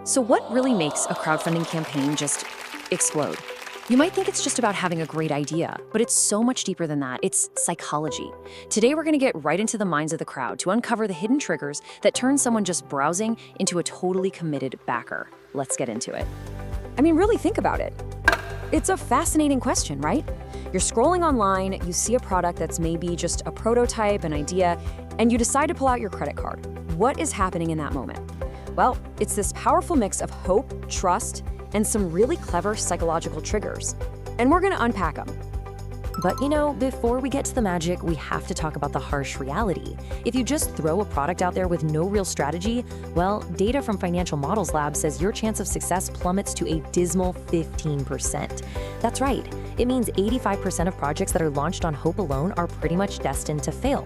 So what really makes a crowdfunding campaign just explode? You might think it's just about having a great idea, but it's so much deeper than that. It's psychology. Today, we're going to get right into the minds of the crowd to uncover the hidden triggers that turn someone just browsing into a totally committed backer. Let's get into it. I mean, really think about it. It's a fascinating question, right? You're scrolling online, you see a product that's maybe just a prototype, an idea, and you decide to pull out your credit card. What is happening in that moment? Well, it's this powerful mix of hope, trust, and some really clever psychological triggers. And we're gonna unpack them. But before we get to the magic, we have to talk about the harsh reality. If you just throw a product out there with no real strategy, well, data from Financial Models Lab says your chance of success plummets to a dismal 15%. That's right. It means 85% of projects that are launched on hope alone are pretty much destined to fail.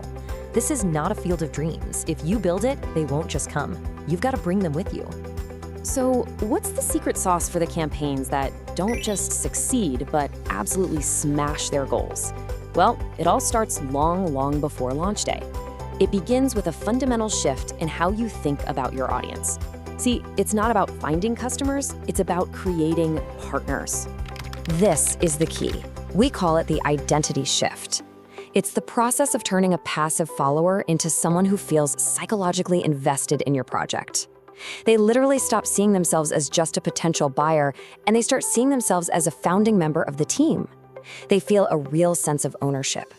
This is not a field of dreams. If you build it, they won't just come. You've got to bring them with you. So what's the secret sauce for the campaigns that don't just succeed, but absolutely smash their goals? Well, it all starts long before launch day. It begins with a fundamental shift in how you think about your audience. See, it's not about finding customers, it's about creating partners. This is the key. We call it the identity shift. It's the process of turning a passive follower into someone who feels psychologically invested in your project. They literally stop seeing themselves as just a potential buyer, and they start seeing themselves as a founding member of the team. They feel a real sense of ownership.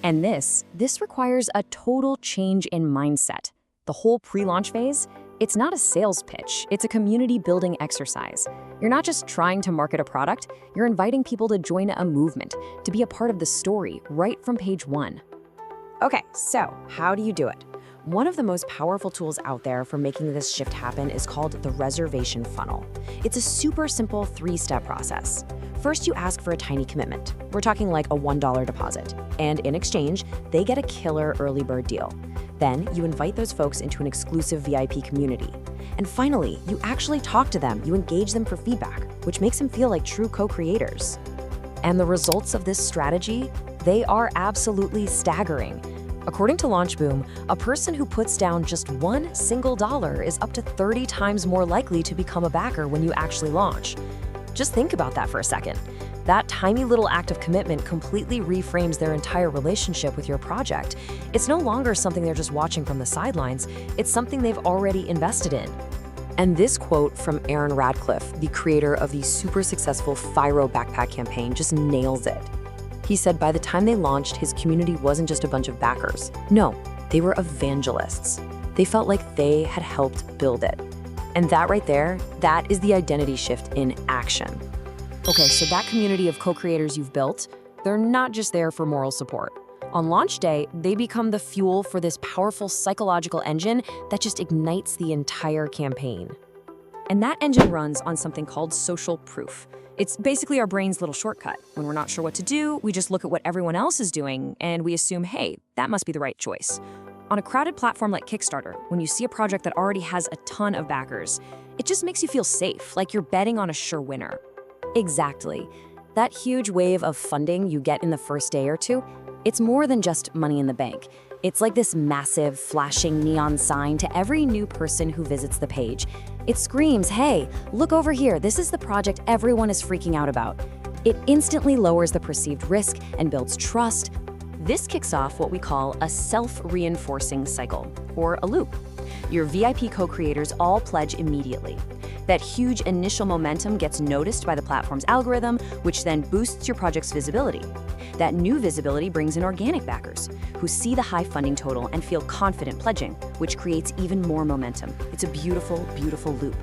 And this requires a total change in mindset. The whole pre-launch phase, it's not a sales pitch, it's a community-building exercise. You're not just trying to market a product, you're inviting people to join a movement, to be a part of the story right from page one. Okay, so how do you do it? One of the most powerful tools out there for making this shift happen is called the reservation funnel. It's a super simple 3-step process. First, you ask for a tiny commitment. We're talking like a $1 deposit. And in exchange, they get a killer early bird deal. Then you invite those folks into an exclusive VIP community. And finally, you actually talk to them, you engage them for feedback, which makes them feel like true co-creators. And the results of this strategy, they are absolutely staggering. According to LaunchBoom, a person who puts down just $1 single is up to 30 times more likely to become a backer when you actually launch. Just think about that for a second. That tiny little act of commitment completely reframes their entire relationship with your project. It's no longer something they're just watching from the sidelines, it's something they've already invested in. And this quote from Aaron Radcliffe, the creator of the super successful Firo backpack campaign, just nails it. He said by the time they launched, his community wasn't just a bunch of backers. No, they were evangelists. They felt like they had helped build it. And that right there, that is the identity shift in action. Okay, so that community of co-creators you've built, they're not just there for moral support. On launch day, they become the fuel for this powerful psychological engine that just ignites the entire campaign. And that engine runs on something called social proof. It's basically our brain's little shortcut. When we're not sure what to do, we just look at what everyone else is doing and we assume, hey, that must be the right choice. On a crowded platform like Kickstarter, when you see a project that already has a ton of backers, it just makes you feel safe, like you're betting on a sure winner. Exactly. That huge wave of funding you get in the first day or two, it's more than just money in the bank. It's like this massive, flashing neon sign to every new person who visits the page. It screams, hey, look over here, this is the project everyone is freaking out about. It instantly lowers the perceived risk and builds trust. This kicks off what we call a self-reinforcing cycle, or a loop. Your VIP co-creators all pledge immediately. That huge initial momentum gets noticed by the platform's algorithm, which then boosts your project's visibility. That new visibility brings in organic backers, who see the high funding total and feel confident pledging, which creates even more momentum. It's a beautiful, beautiful loop.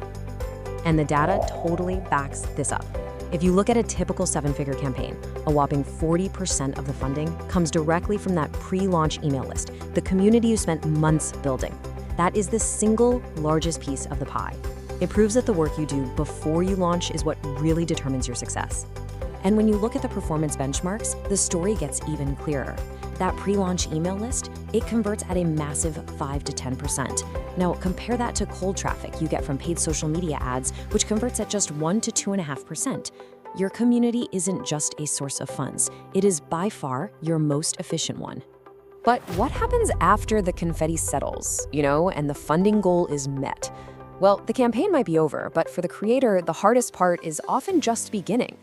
And the data totally backs this up. If you look at a typical 7-figure campaign, a whopping 40% of the funding comes directly from that pre-launch email list, the community you spent months building. That is the single largest piece of the pie. It proves that the work you do before you launch is what really determines your success. And when you look at the performance benchmarks, the story gets even clearer. That pre-launch email list, it converts at a massive 5 to 10%. Now, compare that to cold traffic you get from paid social media ads, which converts at just 1 to 2.5%. Your community isn't just a source of funds. It is by far your most efficient one. But what happens after the confetti settles, and the funding goal is met? Well, the campaign might be over, but for the creator, the hardest part is often just beginning.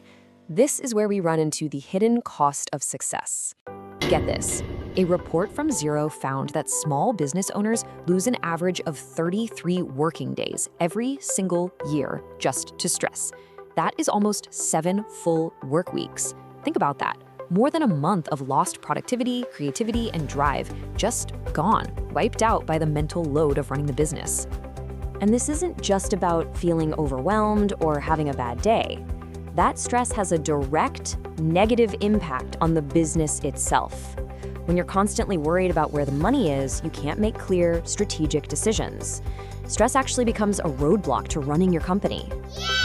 This is where we run into the hidden cost of success. Get this. A report from Zero found that small business owners lose an average of 33 working days every single year just to stress. That is almost 7 full work weeks. Think about that. More than a month of lost productivity, creativity, and drive just gone, wiped out by the mental load of running the business. And this isn't just about feeling overwhelmed or having a bad day. That stress has a direct negative impact on the business itself. When you're constantly worried about where the money is, you can't make clear, strategic decisions. Stress actually becomes a roadblock to running your company.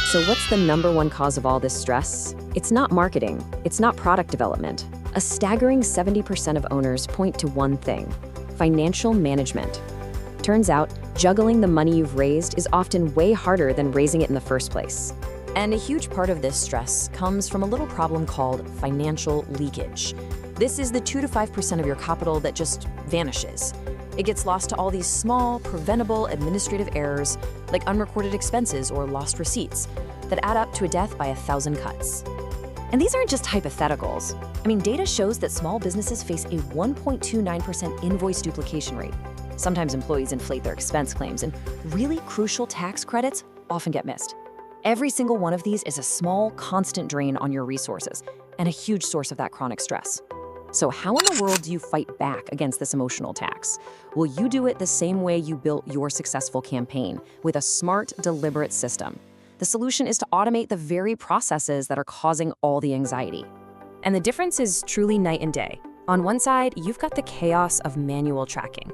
So what's the number one cause of all this stress? It's not marketing. It's not product development. A staggering 70% of owners point to one thing: financial management. Turns out, juggling the money you've raised is often way harder than raising it in the first place. And a huge part of this stress comes from a little problem called financial leakage. This is the 2 to 5% of your capital that just vanishes. It gets lost to all these small, preventable administrative errors, like unrecorded expenses or lost receipts, that add up to a death by 1,000 cuts. And these aren't just hypotheticals. I mean, data shows that small businesses face a 1.29% invoice duplication rate. Sometimes employees inflate their expense claims, and really crucial tax credits often get missed. Every single one of these is a small, constant drain on your resources, and a huge source of that chronic stress. So how in the world do you fight back against this emotional tax? Well, you do it the same way you built your successful campaign, with a smart, deliberate system. The solution is to automate the very processes that are causing all the anxiety. And the difference is truly night and day. On one side, you've got the chaos of manual tracking.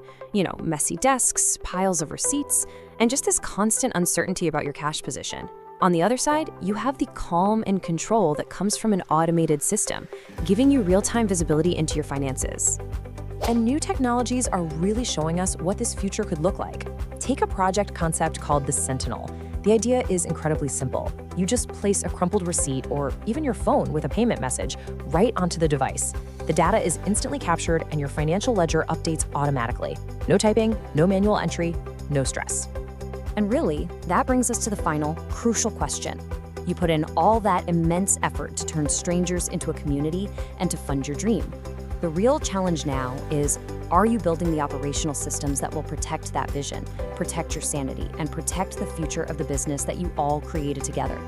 Messy desks, piles of receipts, and just this constant uncertainty about your cash position. On the other side, you have the calm and control that comes from an automated system, giving you real-time visibility into your finances. And new technologies are really showing us what this future could look like. Take a project concept called the Sentinel. The idea is incredibly simple. You just place a crumpled receipt or even your phone with a payment message right onto the device. The data is instantly captured and your financial ledger updates automatically. No typing, no manual entry, no stress. And really, that brings us to the final, crucial question. You put in all that immense effort to turn strangers into a community and to fund your dream. The real challenge now is, are you building the operational systems that will protect that vision, protect your sanity, and protect the future of the business that you all created together?